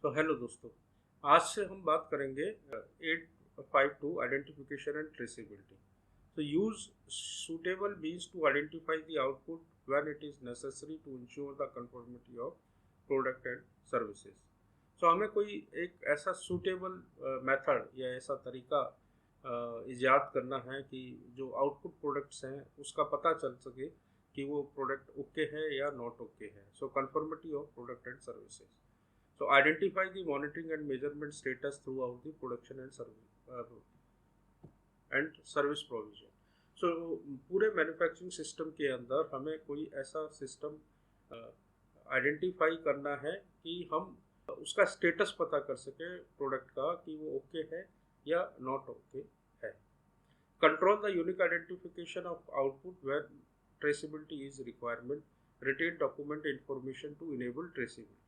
तो हेलो दोस्तों, आज से हम बात करेंगे 852 आइडेंटिफिकेशन एंड ट्रेसेबिलिटी। तो use suitable means to identify the output when it is necessary to ensure the conformity of product and services। तो हमें कोई एक ऐसा सूटेबल मेथड या ऐसा तरीका इजाद करना है कि जो आउटपुट प्रोडक्ट्स हैं उसका पता चल सके कि वो प्रोडक्ट ओके है या नॉट ओके है। So conformity of product and services. So identify the monitoring and measurement status throughout the production and service provision. So पूरे मैन्युफैक्चरिंग सिस्टम के अंदर हमें कोई ऐसा सिस्टम आइडेंटिफाई करना है कि हम उसका स्टेटस पता कर सके प्रोडक्ट का कि वो ओके है या नॉट ओके है। Control the unique identification of output where traceability is requirement, retain document information to enable traceability.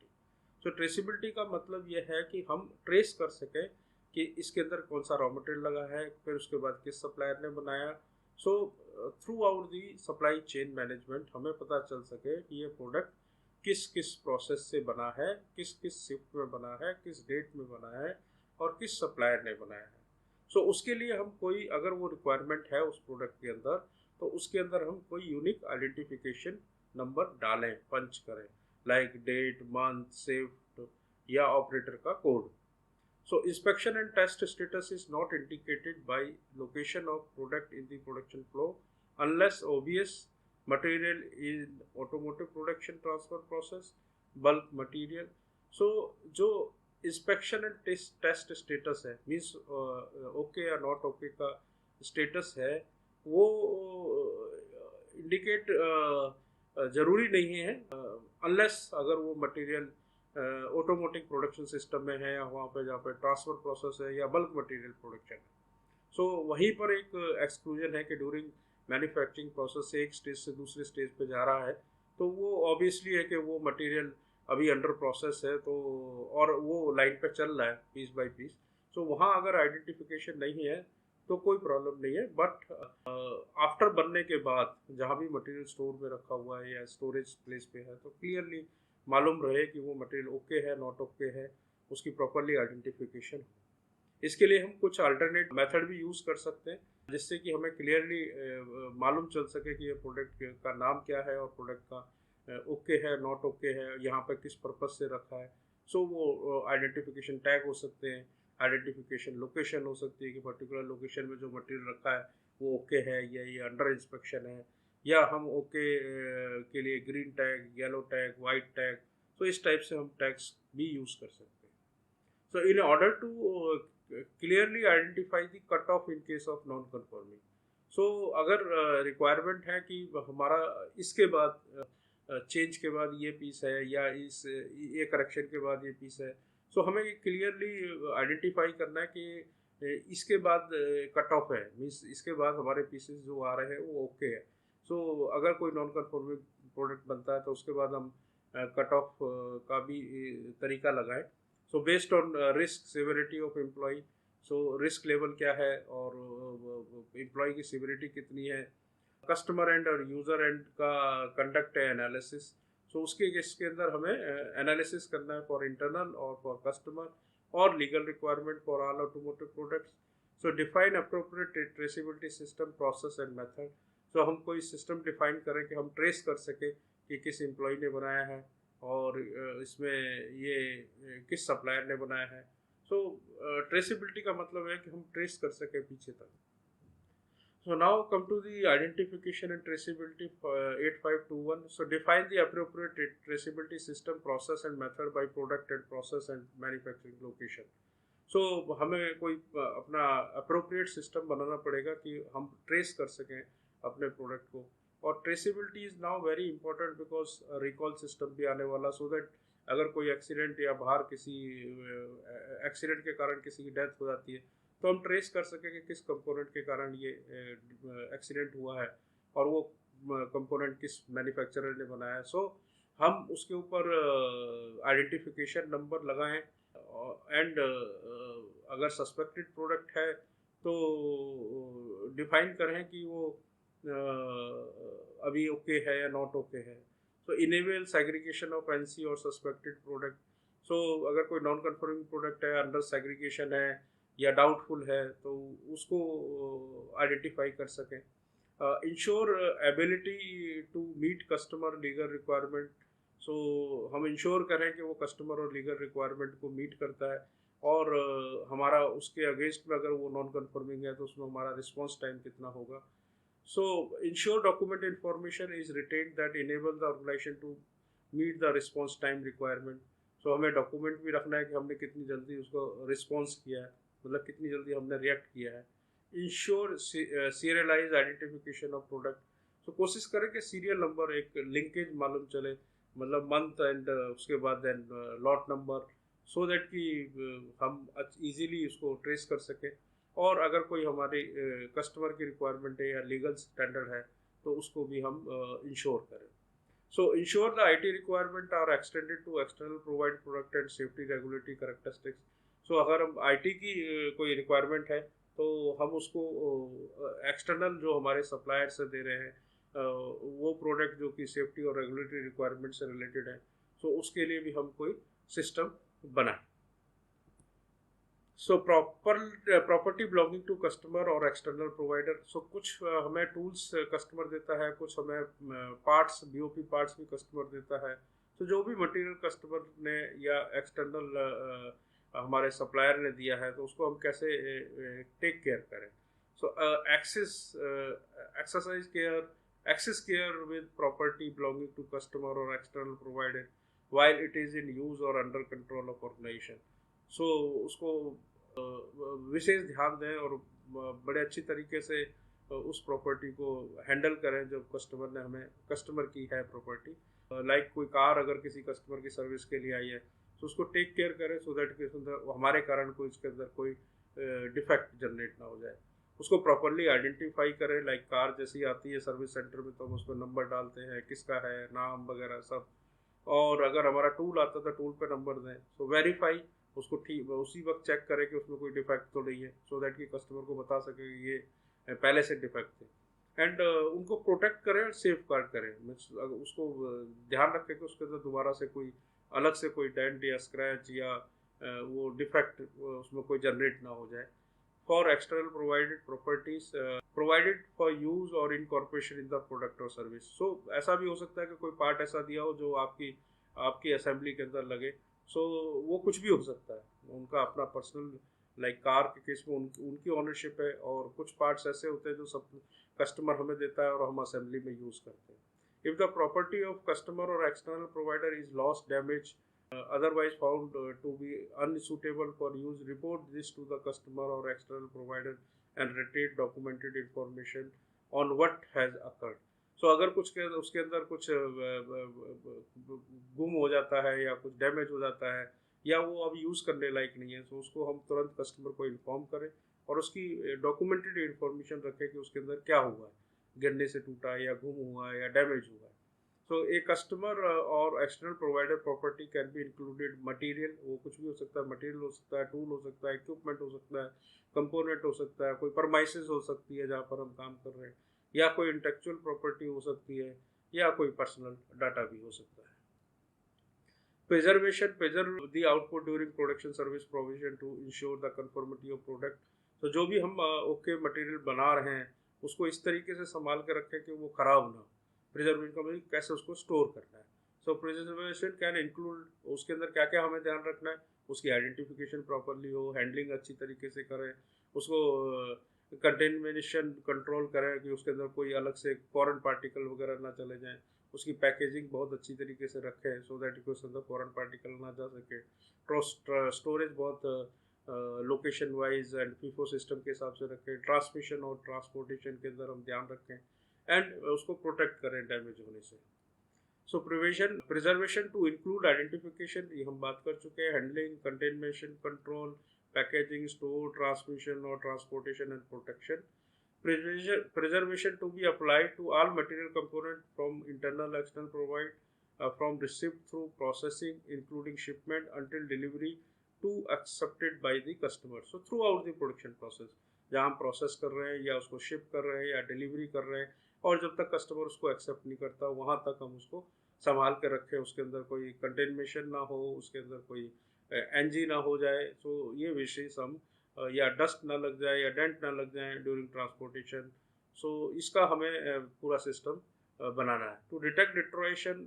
तो ट्रेसिबिलिटी का मतलब यह है कि हम ट्रेस कर सकें कि इसके अंदर कौन सा रॉ मटेरियल लगा है, फिर उसके बाद किस सप्लायर ने बनाया। So through out the supply chain management हमें पता चल सके कि ये प्रोडक्ट किस किस प्रोसेस से बना है, किस किस शिफ्ट में बना है, किस डेट में बना है और किस सप्लायर ने बनाया है। सो उसके लिए हम कोई अगर वो रिक्वायरमेंट है उस प्रोडक्ट के अंदर, तो उसके अंदर हम कोई यूनिक आइडेंटिफिकेशन नंबर डालें, पंच करें, लाइक डेट, मंथ, शिफ्ट या ऑपरेटर का code. So inspection and test status is not indicated by location of product in the production flow unless obvious material in automotive production transfer process, bulk material। So जो inspection and test status है, means okay या not okay का status है, वो indicate ज़रूरी नहीं है unless अगर वो material ऑटोमोटिव प्रोडक्शन सिस्टम में है या वहाँ पे जहाँ पे ट्रांसफ़र प्रोसेस है या बल्क मटेरियल प्रोडक्शन है। सो वहीं पर एक एक्सक्लूजन है कि ड्यूरिंग मैन्युफैक्चरिंग प्रोसेस से एक स्टेज से दूसरे स्टेज पे जा रहा है, तो वो ऑब्वियसली है कि वो मटेरियल अभी अंडर प्रोसेस है, तो और वो लाइन पे चल रहा है पीस बाय पीस। सो वहाँ अगर आइडेंटिफिकेशन नहीं है तो कोई प्रॉब्लम नहीं है, बट आफ्टर बनने के बाद जहाँ भी मटेरियल स्टोर में रखा हुआ है या स्टोरेज प्लेस पे है, तो क्लियरली मालूम रहे कि वो मटेरियल ओके है, नॉट ओके है, उसकी प्रॉपरली आइडेंटिफिकेशन हो। इसके लिए हम कुछ अल्टरनेट मेथड भी यूज़ कर सकते हैं जिससे कि हमें क्लियरली मालूम चल सके कि ये प्रोडक्ट का नाम क्या है और प्रोडक्ट का ओके है, नॉट ओके है, यहाँ पर किस पर्पज़ से रखा है। सो वो आइडेंटिफिकेशन टैग हो सकते हैं, आइडेंटिफिकेशन लोकेशन हो सकती है कि पर्टिकुलर लोकेशन में जो मटेरियल रखा है वो ओके है या ये अंडर इंस्पेक्शन है, या हम ओके के लिए green tag, yellow tag, white tag. So इस टाइप से हम टैग्स भी यूज़ कर सकते हैं। So in order to clearly identify the cut off in case of non conforming. So अगर रिक्वायरमेंट है कि हमारा इसके बाद चेंज के बाद ये पीस है या इस ये करेक्शन के बाद ये पीस है, सो हमें क्लियरली आइडेंटिफाई करना है कि इसके बाद कट ऑफ है, मीन्स इसके बाद हमारे पीसेस जो आ रहे हैं वो ओके है। सो अगर कोई नॉन कन्फर्मिंग प्रोडक्ट बनता है तो उसके बाद हम कट ऑफ का भी तरीका लगाएं। So based on risk severity of employ, so risk level क्या है और एम्प्लॉय की सिविरिटी कितनी है, कस्टमर एंड और यूज़र एंड का कंडक्ट है एनालिसिस। सो उसके इसके अंदर हमें एनालिसिस करना है फॉर इंटरनल और फॉर कस्टमर और legal requirement for all automotive products. So define appropriate traceability system, process and method. तो हम कोई सिस्टम डिफाइन करें कि हम ट्रेस कर सकें कि किस एम्प्लॉय ने बनाया है और इसमें ये किस सप्लायर ने बनाया है। सो ट्रेसिबिलिटी का मतलब है कि हम ट्रेस कर सकें पीछे तक। So now come to the identification and traceability 8521. So define the appropriate traceability system, process and method by product and process and manufacturing location. So हमें कोई अपना अप्रोप्रिएट सिस्टम बनाना पड़ेगा कि हम ट्रेस कर सकें अपने प्रोडक्ट को। और traceability is now very important because recall system भी आने वाला, सो दैट अगर कोई एक्सीडेंट या बाहर किसी एक्सीडेंट के कारण किसी की डेथ हो जाती है तो हम ट्रेस कर सकें कि किस कंपोनेंट के कारण ये एक्सीडेंट हुआ है और वो कंपोनेंट किस मैन्युफैक्चरर ने बनाया है। सो हम उसके ऊपर आइडेंटिफिकेशन नंबर लगाएं एंड अगर सस्पेक्टेड प्रोडक्ट है तो डिफाइन करें कि वो अभी ओके है या नॉट ओके है। So enable segregation of NC और सस्पेक्टेड प्रोडक्ट। सो अगर कोई नॉन कन्फर्मिंग प्रोडक्ट है, अंडर सेग्रीगेशन है या डाउटफुल है, तो उसको आइडेंटिफाई कर सकें। Ensure ability to meet customer legal requirement. So हम इंश्योर करें कि वो कस्टमर और लीगल रिक्वायरमेंट को मीट करता है, और हमारा उसके अगेंस्ट में अगर वो नॉन कन्फर्मिंग है तो उसमें हमारा रिस्पॉन्स टाइम कितना होगा। So ensure document information is retain that enable the organisation to meet the response time requirement. So हमें डॉक्यूमेंट भी रखना है कि हमने कितनी जल्दी उसको रिस्पॉन्स किया है, मतलब कितनी जल्दी हमने रिएक्ट किया है। Ensure serialised identification of product. तो कोशिश करें कि सीरियल नंबर एक लिंकेज मालूम चले, मतलब मंथ एंड उसके बाद then lot number, so that कि हम इजीली उसको ट्रेस कर सकें। और अगर कोई हमारी कस्टमर की रिक्वायरमेंट है या लीगल स्टैंडर्ड है तो उसको भी हम इंश्योर करें। So ensure the IT requirement are extended to external provide product and safety regulatory characteristics. So अगर हम IT की कोई रिक्वायरमेंट है तो हम उसको एक्सटर्नल जो हमारे सप्लायर से दे रहे हैं वो प्रोडक्ट जो कि सेफ्टी और रेगुलेटरी रिक्वायरमेंट से रिलेटेड है, so उसके लिए भी हम कोई सिस्टम बनाएं। So property belonging to customer और एक्सटर्नल प्रोवाइडर। सो कुछ हमें टूल्स कस्टमर देता है, कुछ हमें पार्ट्स बीओपी पार्ट्स भी कस्टमर देता है। तो जो भी मटेरियल कस्टमर ने या एक्सटर्नल हमारे सप्लायर ने दिया है तो उसको हम कैसे टेक केयर करें। So exercise care access care with property belonging to customer और external provider while it is in use or under control of organization। सो उसको विशेष ध्यान दें और बड़े अच्छी तरीके से उस प्रॉपर्टी को हैंडल करें जब कस्टमर ने हमें कस्टमर की है प्रॉपर्टी। लाइक कोई कार अगर किसी कस्टमर की सर्विस के लिए आई है तो उसको टेक केयर करें, सो दैट के अंदर हमारे कारण कोई इसके अंदर कोई डिफेक्ट जनरेट ना हो जाए। उसको प्रॉपरली आइडेंटिफाई करें, लाइक कार जैसी आती है सर्विस सेंटर में तो हम उसमें नंबर डालते हैं, किसका है, नाम वगैरह सब। और अगर हमारा टूल आता था टूल पे नंबर दें। सो वेरीफाई, उसको ठीक उसी वक्त चेक करें कि उसमें कोई डिफेक्ट तो नहीं है, सो दैट कि कस्टमर को बता सके कि ये पहले से डिफेक्ट थे। एंड उनको प्रोटेक्ट करें और सेफ गार्ड करें, उसको ध्यान रखें कि उसके अंदर दोबारा से कोई अलग से कोई डेंट या स्क्रैच या वो डिफेक्ट उसमें कोई जनरेट ना हो जाए। For external provided properties provided for use और इनकॉर्पोरेशन इन द प्रोडक्ट और सर्विस। सो ऐसा भी हो सकता है कि कोई पार्ट ऐसा दिया हो जो आपकी आपकी असेंबली के अंदर लगे। सो वो कुछ भी हो सकता है, उनका अपना पर्सनल, लाइक कार के केस में उनकी ओनरशिप है, और कुछ पार्ट्स ऐसे होते हैं जो सब कस्टमर हमें देता है और हम असेंबली में यूज़ करते हैं। If the property of customer और external provider is lost, damage, otherwise found to be unsuitable for use, report this to the customer or external provider and retain documented information on what has occurred। सो अगर कुछ के उसके अंदर कुछ गुम हो जाता है या कुछ डैमेज हो जाता है या वो अब यूज़ करने लायक नहीं है, तो उसको हम तुरंत कस्टमर को इन्फॉर्म करें और उसकी डॉक्यूमेंटेड इन्फॉर्मेशन रखें कि उसके अंदर क्या हुआ है, गिरने से टूटा है या गुम हुआ है या डैमेज हुआ है। सो ए कस्टमर और external provider property can be included material, वो कुछ भी हो सकता है, मटेरियल हो सकता है, टूल हो सकता है, इक्विपमेंट हो सकता है, कंपोनेंट हो सकता है, कोई परमाइसेस हो सकती है जहाँ पर हम काम कर रहे हैं, या कोई इंटेलेक्चुअल प्रॉपर्टी हो सकती है, या कोई पर्सनल डाटा भी हो सकता है। Preserve the output during production service provision to ensure the conformity of product. तो जो भी हम ओके मटेरियल बना रहे हैं उसको इस तरीके से संभाल के रखें कि वो ख़राब ना हो। प्रिजर्वेशन का मतलब कैसे उसको स्टोर करना है। सो प्रिजर्वेशन कैन इंक्लूड, उसके अंदर क्या क्या हमें ध्यान रखना है, उसकी आइडेंटिफिकेशन प्रॉपरली हो, हैंडलिंग अच्छी तरीके से करें, उसको कंटेमिनेशन कंट्रोल करें कि उसके अंदर कोई अलग से फॉरेन पार्टिकल वगैरह ना चले जाएं, उसकी पैकेजिंग बहुत अच्छी तरीके से रखें सो दैट कि उसके अंदर फॉरेन पार्टिकल ना जा सके। स्टोरेज बहुत location wise and FIFO system के हिसाब से रखें। ट्रांसमिशन और ट्रांसपोर्टेशन के अंदर हम ध्यान रखें एंड उसको प्रोटेक्ट करें डैमेज होने से। So preservation to include identification, ये हम बात कर चुके हैं, handling, containment control, packaging, store, transmission और transportation and protection. Preservation to be applied to all material component from internal external provide from receipt through processing including shipment until delivery to accepted by the customer। So throughout the production process, जहाँ हम process कर रहे हैं या उसको ship कर रहे हैं या डिलीवरी कर रहे हैं और जब तक कस्टमर उसको एक्सेप्ट नहीं करता वहाँ तक हम उसको संभाल कर रखें, उसके अंदर कोई कंटेमिनेशन ना हो, उसके अंदर कोई एनजी ना हो जाए। सो ये विशेष हम या डस्ट ना लग जाए या डेंट ना लग जाए ड्यूरिंग ट्रांसपोर्टेशन। सो इसका हमें पूरा सिस्टम बनाना है। To detect deterioration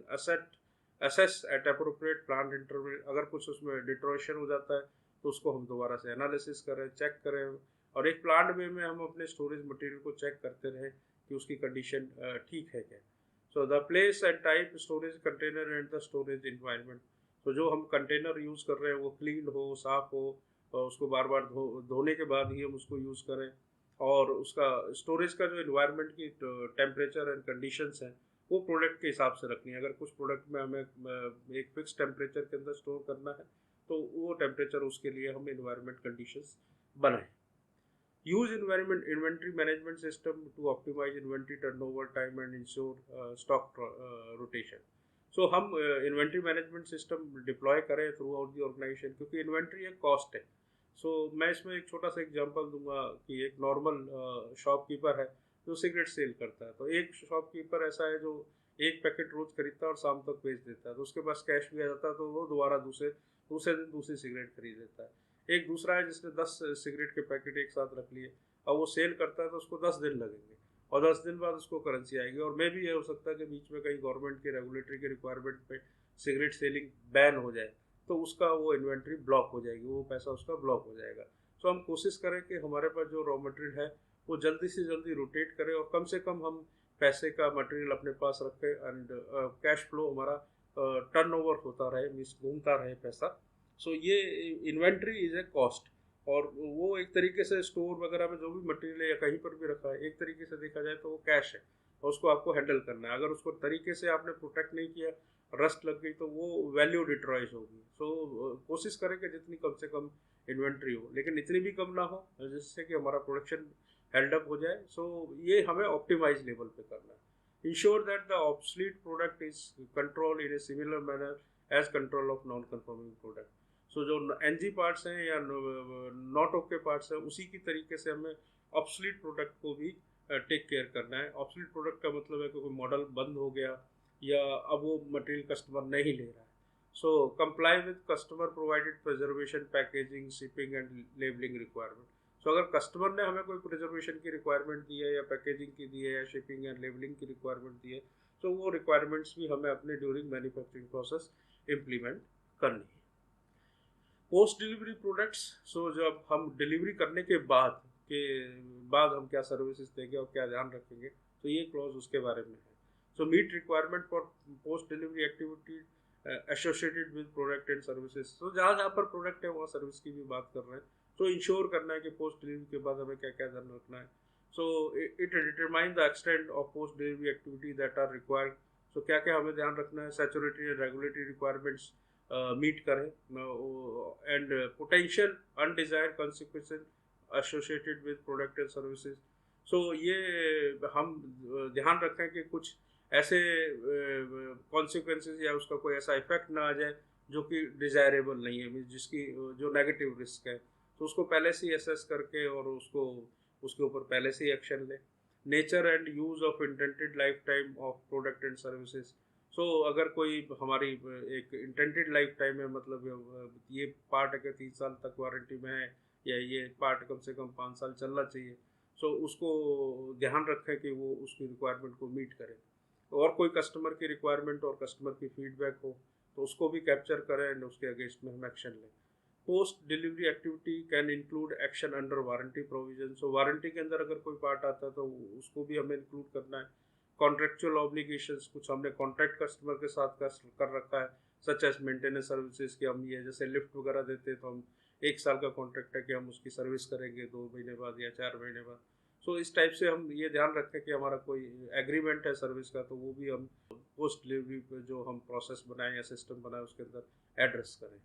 assess at appropriate planned interval. अगर कुछ उसमें डिट्रोएशन हो जाता है तो उसको हम दोबारा से एनालिसिस करें, चेक करें, और एक प्लांट वे में हम अपने स्टोरेज मटेरियल को चेक करते रहें कि उसकी कंडीशन ठीक है क्या। So the place and type storage container and the storage environment. तो जो हम कंटेनर यूज़ कर रहे हैं वो क्लीन हो, साफ हो, और उसको बार बार धोने के बाद ही हम उसको यूज़ करें। और उसका स्टोरेज का जो इन्वायरमेंट की टेम्परेचर एंड कंडीशंस हैं वो प्रोडक्ट के हिसाब से रखनी है। अगर कुछ प्रोडक्ट में हमें एक फिक्स टेम्परेचर के अंदर स्टोर करना है तो वो टेम्परेचर उसके लिए हम इन्वायरमेंट कंडीशंस बनाएं। Use inventory management system to optimise inventory turnover time and ensure stock rotation. So हम इन्वेंट्री मैनेजमेंट सिस्टम डिप्लॉय करें थ्रू आउट दी ऑर्गेनाइजेशन, क्योंकि इन्वेंट्री एक कॉस्ट है। सो मैं इसमें एक छोटा सा एग्जांपल दूंगा कि एक नॉर्मल शॉपकीपर है जो सिगरेट सेल करता है। तो एक शॉपकीपर ऐसा है जो एक पैकेट रोज खरीदता है और शाम तक बेच देता है, तो उसके पास कैश भी आ जाता है, तो वो दोबारा दूसरे दूसरे दिन दूसरी सिगरेट खरीद लेता है। एक दूसरा है जिसने 10 सिगरेट के पैकेट एक साथ रख लिए, अब वो सेल करता है तो उसको 10 दिन लगेंगे, और 10 दिन बाद उसको करेंसी आएगी। और मे भी ये हो सकता है कि बीच में कहीं गवर्नमेंट के रेगुलेटरी के रिक्वायरमेंट पे सिगरेट सेलिंग बैन हो जाए, तो उसका वो इन्वेंट्री ब्लॉक हो जाएगी, वो पैसा उसका ब्लॉक हो जाएगा। सो हम कोशिश करें कि हमारे पास जो रॉ मटेरियल है वो जल्दी से जल्दी रोटेट करें, और कम से कम हम पैसे का मटेरियल अपने पास रखें, एंड कैश फ्लो हमारा टर्नओवर होता रहे, मीन्स घूमता रहे पैसा। सो ये इन्वेंट्री इज ए कॉस्ट, और वो एक तरीके से स्टोर वगैरह में जो भी मटेरियल है या कहीं पर भी रखा है, एक तरीके से देखा जाए तो वो कैश है, और उसको आपको हैंडल करना है। अगर उसको तरीके से आपने प्रोटेक्ट नहीं किया, रस्ट लग गई, तो वो वैल्यू डिट्रॉयज होगी। सो कोशिश करें कि जितनी कम से कम इन्वेंट्री हो, लेकिन इतनी भी कम ना हो जिससे कि हमारा प्रोडक्शन हेल्ड अप हो जाए। सो ये हमें ऑप्टिमाइज लेवल पे करना है। Ensure that the obsolete product is control in a similar manner as control of non conforming product. So जो एनजी पार्ट्स हैं या नॉट ओके पार्ट्स हैं, उसी की तरीके से हमें ऑब्सलीट प्रोडक्ट को भी टेक केयर करना है। ऑब्सलीट प्रोडक्ट का मतलब है कि कोई मॉडल बंद हो गया या अब वो मटेरियल कस्टमर नहीं ले रहा है। So comply with customer provided preservation, packaging, shipping and labelling requirement. So अगर कस्टमर ने हमें कोई प्रिजर्वेशन की रिक्वायरमेंट दी है या पैकेजिंग की दी है या शिपिंग एंड लेबलिंग की रिक्वायरमेंट दी है, तो वो रिक्वायरमेंट्स भी हमें अपने ड्यूरिंग मैन्युफैक्चरिंग प्रोसेस इम्प्लीमेंट करनी है। Post delivery products. सो जब हम डिलीवरी करने के के बाद हम क्या सर्विसेज देंगे और क्या ध्यान रखेंगे, तो ये क्लॉज उसके बारे में है। So meet requirement for post delivery activity associated with product and services. तो जहाँ जहाँ पर प्रोडक्ट है वहाँ सर्विस की भी बात कर रहे हैं। तो इंश्योर करना है कि पोस्ट डिलीवरी के बाद हमें क्या क्या ध्यान रखना है। So it determine the extent of post delivery activity that are required. So क्या क्या हमें ध्यान रखना है, statutory and regulatory requirements meet करें, and potential undesired consequences associated with product and services. So ये हम ध्यान रखें कि कुछ ऐसे कॉन्सिक्वेंसेस या उसका कोई ऐसा इफेक्ट ना आ जाए जो कि डिजायरेबल नहीं है, मीन्स जिसकी जो नेगेटिव रिस्क है, तो उसको पहले से ही असेस करके और उसको उसके ऊपर पहले से ही एक्शन ले। Nature and use of intended life time of product and services. So अगर कोई हमारी एक इंटेंटेड लाइफ टाइम है, मतलब ये पार्ट अगर 3 साल तक वारंटी में है या ये पार्ट कम से कम 5 साल चलना चाहिए, सो उसको ध्यान रखें कि वो उसकी रिक्वायरमेंट को मीट करे। और कोई कस्टमर की रिक्वायरमेंट और कस्टमर की फीडबैक हो तो उसको भी कैप्चर करें एंड उसके अगेंस्ट में हम एक्शन लें। Post delivery activity can include action under warranty provision. So warranty के अंदर अगर कोई पार्ट आता है तो उसको भी हमें इंक्लूड करना है। कॉन्ट्रेक्चुअल ऑब्लिगेशंस, कुछ हमने कॉन्ट्रैक्ट कस्टमर के साथ कर रखा है, सच एज मेंटेनेंस सर्विसेज की। हम ये जैसे लिफ्ट वगैरह देते हैं तो हम 1 साल का कॉन्ट्रैक्ट है कि हम उसकी सर्विस करेंगे 2 महीने बाद या 4 महीने बाद। सो इस टाइप से हम ये ध्यान रखें कि हमारा कोई एग्रीमेंट है सर्विस का, तो वो भी हम पोस्ट डिलीवरी पे जो हम प्रोसेस बनाएं या सिस्टम बनाएं उसके अंदर एड्रेस करें।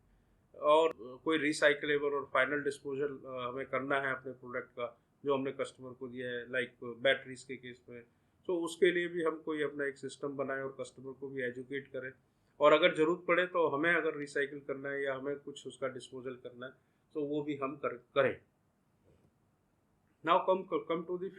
और कोई रिसाइकलेबल और फाइनल डिस्पोजल हमें करना है अपने प्रोडक्ट का जो हमने कस्टमर को दिया है, लाइक बैटरीज के केस में। तो उसके लिए भी हम कोई अपना एक सिस्टम बनाएं और कस्टमर को भी एजुकेट करें, और अगर ज़रूरत पड़े तो हमें अगर रिसाइकिल करना है या हमें कुछ उसका डिस्पोजल करना है तो वो भी हम करें। Now come to the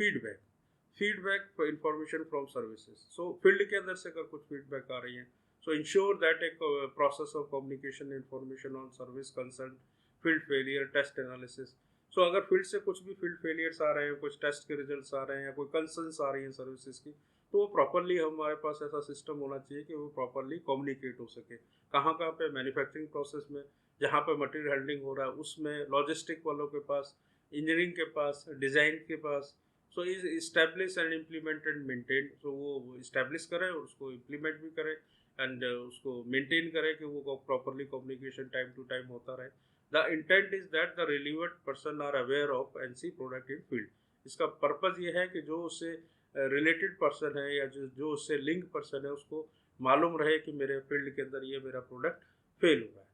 feedback information from services. So field के अंदर से अगर कुछ फीडबैक आ रही है, So ensure that a process of communication information on service concern, field failure, test analysis. So अगर फील्ड से कुछ भी फील्ड फेलियर्स आ रहे हैं, कुछ टेस्ट के रिजल्ट्स आ रहे हैं या कोई कंसर्न्स आ रही हैं सर्विसेज की, तो वो प्रॉपरली हमारे पास ऐसा सिस्टम होना चाहिए कि वो प्रॉपरली कम्युनिकेट हो सके। कहाँ कहाँ पे मैन्युफैक्चरिंग प्रोसेस में, जहाँ पे मटेरियल हैंडलिंग हो रहा है उसमें, लॉजिस्टिक वालों के पास, इंजीनियरिंग के पास, डिज़ाइन के पास। So is establish and implement and maintain. So वो इस्टेब्लिश करें और उसको इम्प्लीमेंट भी करें एंड उसको मेंटेन करें कि वो properly communication time to time होता रहे। The intent is that the relevant person are aware of NC product in field. इसका पर्पज़ ये है कि जो उससे रिलेटेड पर्सन है या जो उससे लिंक पर्सन है उसको मालूम रहे कि मेरे फील्ड के अंदर ये मेरा प्रोडक्ट फेल हुआ है।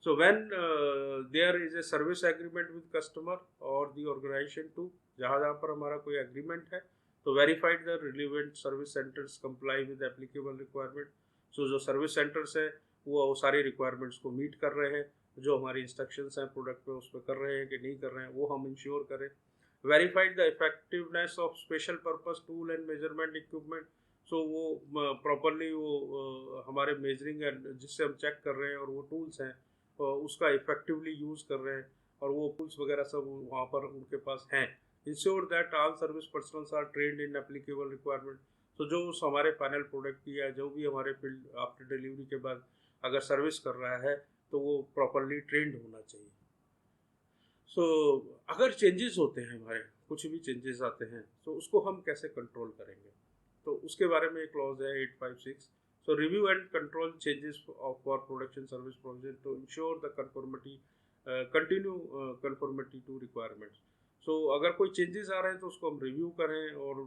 So when there is a service agreement with customer or the organization too, जहाँ जहाँ पर हमारा कोई agreement है, तो verified the relevant service centers comply with applicable requirement. So जो service centers है वो सारी requirements को meet कर रहे हैं, जो हमारी instructions हैं product पे उस पर कर रहे हैं कि नहीं कर रहे हैं, वो हम ensure करें। Verified the effectiveness of special purpose tool and measurement equipment. सो वो प्रॉपरली वो हमारे मेजरिंग एंड जिससे हम चेक कर रहे हैं और वो टूल्स हैं उसका इफेक्टिवली यूज़ कर रहे हैं और वो टूल्स वगैरह सब वहाँ पर उनके पास हैं। Ensure that all service personnels are trained in applicable requirement. तो जो उस हमारे फाइनल प्रोडक्ट की या जो भी हमारे फील्ड आफ्टर डिलीवरी के बाद अगर सर्विस कर रहा है तो वो प्रॉपरली ट्रेंड होना चाहिए। सो अगर चेंजेस होते हैं, हमारे कुछ भी चेंजेस आते हैं तो उसको हम कैसे कंट्रोल करेंगे, तो उसके बारे में एक क्लॉज है 856। So review and control changes of for production service provision to ensure the conformity continue conformity to requirements. So अगर कोई चेंजेस आ रहे हैं तो उसको हम रिव्यू करें और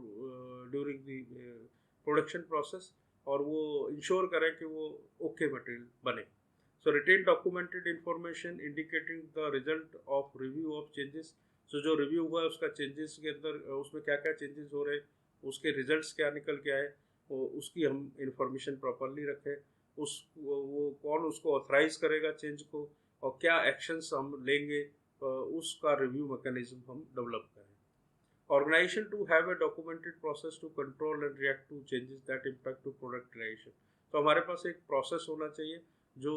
ड्यूरिंग द प्रोडक्शन प्रोसेस और वो इंश्योर करें कि वो ओके मटेरियल बने। So retain documented information indicating the result of review of changes. So जो रिव्यू हुआ है उसका चेंजेस के अंदर उसमें क्या क्या चेंजेस हो रहे हैं, उसके रिजल्ट्स क्या निकल के आए, उसकी हम इंफॉर्मेशन प्रॉपरली रखें। उस वो कौन उसको ऑथराइज करेगा चेंज को और क्या एक्शंस हम लेंगे, उसका रिव्यू मैकेनिज्म हम डेवलप करें। Organization to have a documented process to control and react to changes that impact to product creation. तो हमारे पास एक प्रोसेस होना चाहिए जो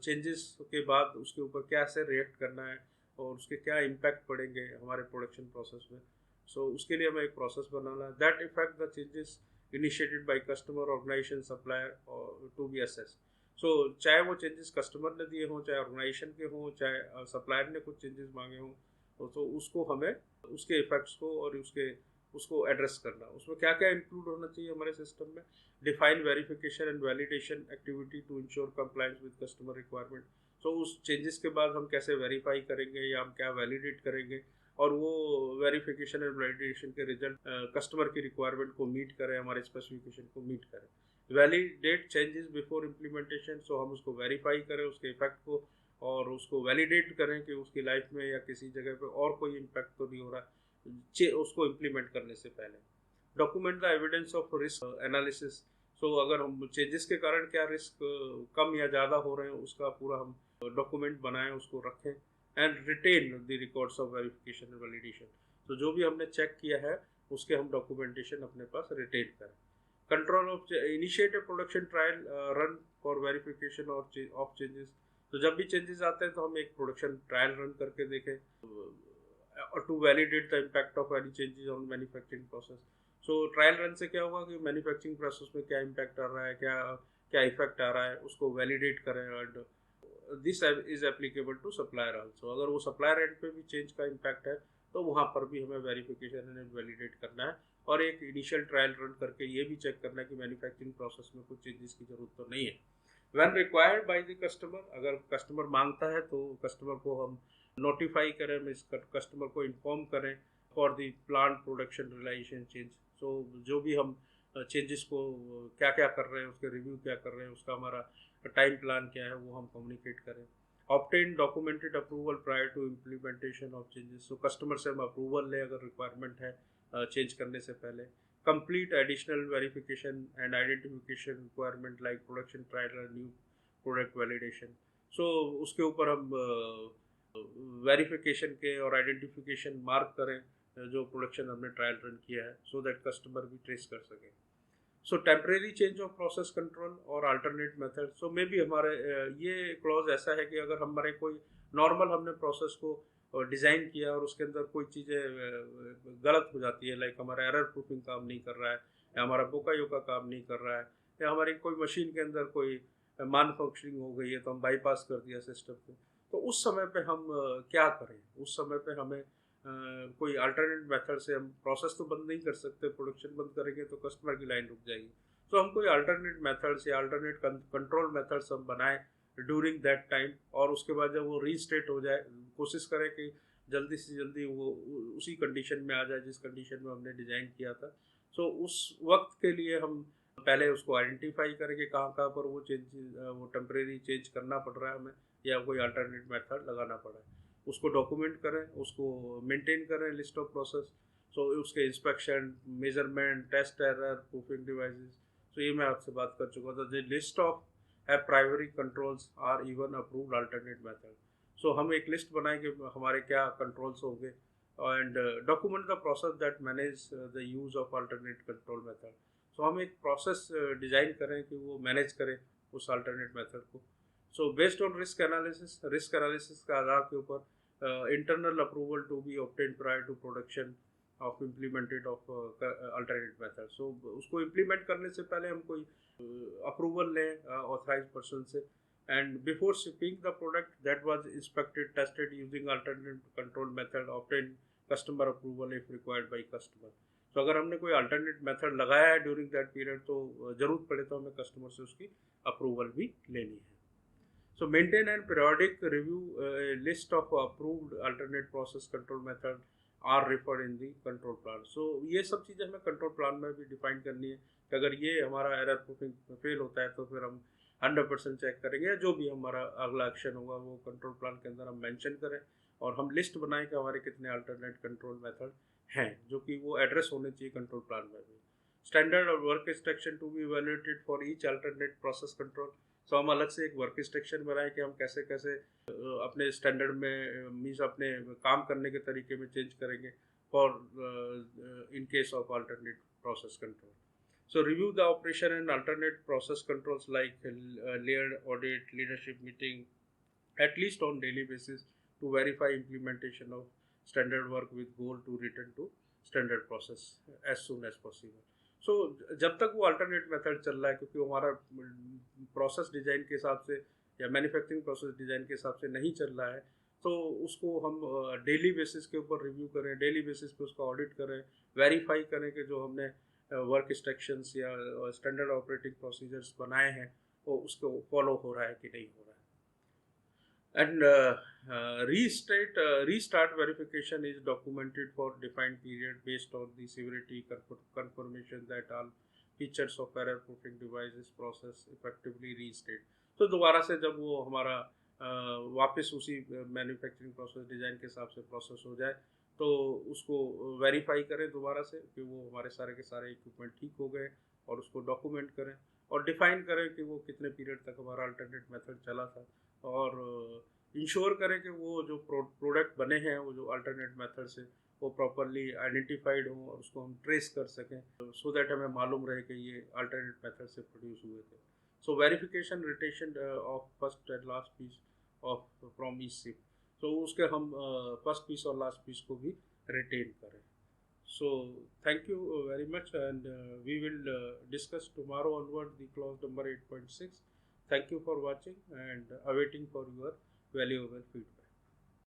चेंजेस के बाद उसके ऊपर कैसे रिएक्ट करना है और उसके क्या इम्पैक्ट पड़ेंगे हमारे प्रोडक्शन प्रोसेस में। सो उसके लिए हमें एक प्रोसेस बनाना है that effect the changes initiated by customer, organisation, supplier to be assess. So चाहे वो चेंजेस कस्टमर ने दिए हों, चाहे ऑर्गेनाइजेशन के हों, चाहे सप्लायर ने कुछ चेंजेस मांगे हों, तो उसको हमें उसके इफेक्ट्स को और उसको एड्रेस करना। उसमें क्या क्या इंक्लूड होना चाहिए हमारे सिस्टम में, define verification and validation activity to ensure compliance with customer requirement. तो उस चेंजेस के बाद हम कैसे वेरीफाई करेंगे या हम क्या वैलिडेट करेंगे और वो वेरिफिकेशन एंड वैलिडेशन के रिजल्ट कस्टमर की रिक्वायरमेंट को मीट करें, हमारे स्पेसिफिकेशन को मीट करें। Validate changes before implementation. So हम उसको वेरीफाई करें उसके इफेक्ट को और उसको वैलिडेट करें कि उसकी लाइफ में या किसी जगह पे और कोई इम्पैक्ट तो नहीं हो रहा उसको इम्प्लीमेंट करने से पहले। Document the evidence of risk analysis. So अगर हम चेंजेस के कारण क्या रिस्क कम या ज़्यादा हो रहे हैं उसका पूरा हम डॉक्यूमेंट बनाएं, उसको रखें and retain the records of verification and validation. तो जो भी हमने चेक किया है उसके हम डॉक्यूमेंटेशन अपने पास रिटेन करें। Control of initiate production trial run for verification of changes. तो जब भी चेंजेस आते हैं तो हम एक प्रोडक्शन ट्रायल रन करके देखें to validate the impact of any changes on manufacturing process. So trial run से क्या होगा कि मैन्युफैक्चरिंग प्रोसेस में क्या इम्पैक्ट आ रहा है, क्या क्या इफेक्ट आ रहा है, उसको वैलिडेट करें and this is applicable to supplier also. अगर वो सप्लायर एंड पे भी चेंज का इम्पैक्ट है तो वहाँ पर भी हमें वेरिफिकेशन एंड वैलिडेट करना है और एक इनिशियल ट्रायल रन करके ये भी चेक करना है कि मैन्युफैक्चरिंग प्रोसेस में कुछ चेंजेस की जरूरत तो नहीं है। When required by the customer, अगर कस्टमर मांगता है तो कस्टमर को हम नोटिफाई करें, कस्टमर को इन्फॉर्म करें for the plan production realisation change. So जो भी हम चेंजेस को क्या क्या कर रहे हैं, उसके रिव्यू क्या कर रहे हैं, उसका हमारा टाइम प्लान क्या है वो हम कम्युनिकेट करें। Obtain documented approval prior to implementation of changes. So customer से हम अप्रूवल लें अगर रिक्वायरमेंट है चेंज करने से पहले। Complete additional verification and identification requirement like production trial and new product validation. So उसके ऊपर हम वेरिफिकेशन के और आइडेंटिफिकेशन मार्क करें जो प्रोडक्शन हमने ट्रायल रन किया है सो दैट कस्टमर भी ट्रेस कर सके। So temporary change of process control और alternate method, so may be हमारे ये क्लॉज ऐसा है कि अगर हमारे कोई नॉर्मल हमने प्रोसेस को डिज़ाइन किया और उसके अंदर कोई चीज़ें गलत हो जाती है, लाइक हमारा एरर प्रूफिंग काम नहीं कर रहा है, या हमारा बोकायो का काम नहीं कर रहा है, या हमारी कोई मशीन के अंदर कोई मान फंक्शनिंग हो गई है तो हम बाईपास कर दिया सिस्टम को, तो उस समय पे हम क्या करें? उस समय पे हमें कोई अल्टरनेट मेथड से हम प्रोसेस तो बंद नहीं कर सकते, प्रोडक्शन बंद करेंगे तो कस्टमर की लाइन रुक जाएगी, तो हम कोई अल्टरनेट मेथड्स या अल्टरनेट कंट्रोल मेथड्स हम बनाएं ड्यूरिंग दैट टाइम, और उसके बाद जब वो रीस्टेट हो जाए कोशिश करें कि जल्दी से जल्दी वो उसी कंडीशन में आ जाए जिस कंडीशन में हमने डिज़ाइन किया था। सो उस वक्त के लिए हम पहले उसको आइडेंटिफाई करें कि कहाँ कहाँ पर वो टेम्परेरी चेंज करना पड़ रहा है हमें, या कोई अल्टरनेट मेथड लगाना पड़ा है, उसको डॉक्यूमेंट करें, उसको मेंटेन करें लिस्ट ऑफ प्रोसेस। सो उसके inspection, measurement, test error, proofing devices, तो ये मैं आपसे बात कर चुका था। The list of primary controls are even approved alternate method. So हम एक लिस्ट बनाएं कि हमारे क्या कंट्रोल्स होंगे, and document the process that manage the use of alternate control method. So हम एक प्रोसेस डिज़ाइन करें कि वो मैनेज करें उस अल्टरनेट मेथड को। So based on risk analysis के आधार के ऊपर internal approval to be obtain prior to production of implemented of alternate method. So उसको इम्प्लीमेंट करने से पहले हम कोई अप्रूवल लें ऑथराइज पर्सन से, and before shipping the product that was inspected tested using alternate control method obtain customer approval if required by customer. तो अगर हमने कोई अल्टरनेट मेथड लगाया है ड्यूरिंग दैट पीरियड तो ज़रूरत पड़े तो हमें कस्टमर से उसकी अप्रूवल भी लेनी है। So maintain and periodic review a list of approved alternate process control method are referred in the control plan. So ये सब चीज़ें हमें कंट्रोल प्लान में भी डिफाइन करनी है कि अगर ये हमारा एरर प्रूफिंग फेल होता है तो फिर हम 100% चेक करेंगे, या जो भी हमारा अगला एक्शन होगा वो कंट्रोल प्लान के अंदर हम मेंशन करें, और हम लिस्ट बनाएं कि हमारे कितने अल्टरनेट कंट्रोल मेथड हैं जो कि वो एड्रेस होने चाहिए कंट्रोल प्लान में भी। स्टैंडर्ड और work instruction to be evaluated for each alternate process control. So हम अलग से एक वर्क इंस्ट्रक्शन बनाए कि हम कैसे कैसे अपने स्टैंडर्ड में मीन्स अपने काम करने के तरीके में चेंज करेंगे for in case of alternate process control. So review the operation and alternate process controls like layered audit, leadership meeting at least on daily basis to verify implementation of standard work with goal to return to standard process as soon as possible. सो जब तक वो alternate method चल रहा है, क्योंकि हमारा process design के हिसाब से या मैन्युफैक्चरिंग प्रोसेस डिज़ाइन के हिसाब से नहीं चल रहा है, तो उसको हम डेली बेसिस के ऊपर रिव्यू करें, डेली बेसिस पे उसका ऑडिट करें, वेरीफाई करें कि जो हमने वर्क इंस्ट्रक्शंस या स्टैंडर्ड ऑपरेटिंग प्रोसीजर्स बनाए हैं वो उसको फॉलो हो रहा है कि नहीं हो रहा है। And restart verification is documented for defined period based on the severity confirmation that all features of error proofing devices process effectively restate। तो दोबारा से जब वो हमारा वापस उसी मैन्युफैक्चरिंग प्रोसेस डिज़ाइन के हिसाब से प्रोसेस हो जाए तो उसको वेरीफाई करें दोबारा से कि वो हमारे सारे के सारे इक्विपमेंट ठीक हो गए, और उसको डॉक्यूमेंट करें और डिफाइन करें कि वो कितने पीरियड तक हमारा अल्टरनेट मेथड चला था, और इंश्योर करें कि वो जो प्रोडक्ट बने हैं वो जो अल्टरनेट मेथड से वो प्रॉपरली आइडेंटिफाइड हों और उसको हम ट्रेस कर सकें, सो दैट हमें मालूम रहे कि ये अल्टरनेट मेथड से प्रोड्यूस हुए थे। So verification retention of first and last piece of from each ship, तो उसके हम फर्स्ट पीस और लास्ट पीस को भी रिटेन करें। So thank you very much, and we will discuss tomorrow onward the clause number 8.6. Thank you for watching and awaiting for your valuable feedback.